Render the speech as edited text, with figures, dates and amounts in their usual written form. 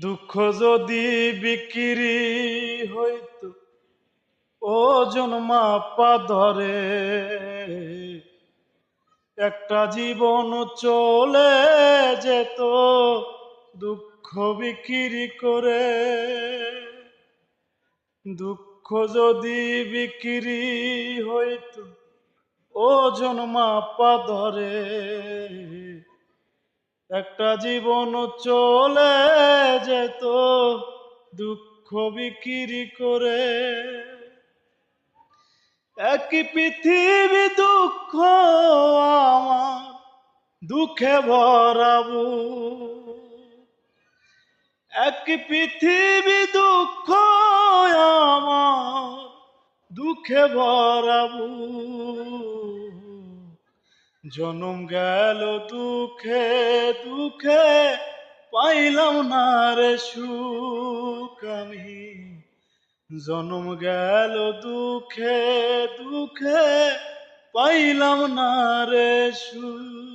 দুঃখ যদি বিক্রি হইতো ওজন মাপা ধরে, একটা জীবন চলে যেত দুঃখ বিক্রি করে। দুঃখ যদি বিক্রি হইতো ওজন মাপা ধরে, একটা জীবন চলে যেত দুঃখ বিক্রি করে। একই পৃথিবী দুঃখ আমার দুঃখে ভরাবো, একই পৃথিবী দুঃখ আমার দুঃখে ভরাবো। জনম গেল দুঃখে দুঃখে পাইলাম না রে সুখ আমি, জনম গেল দুঃখে দুঃখে পাইলাম না রে সুখ।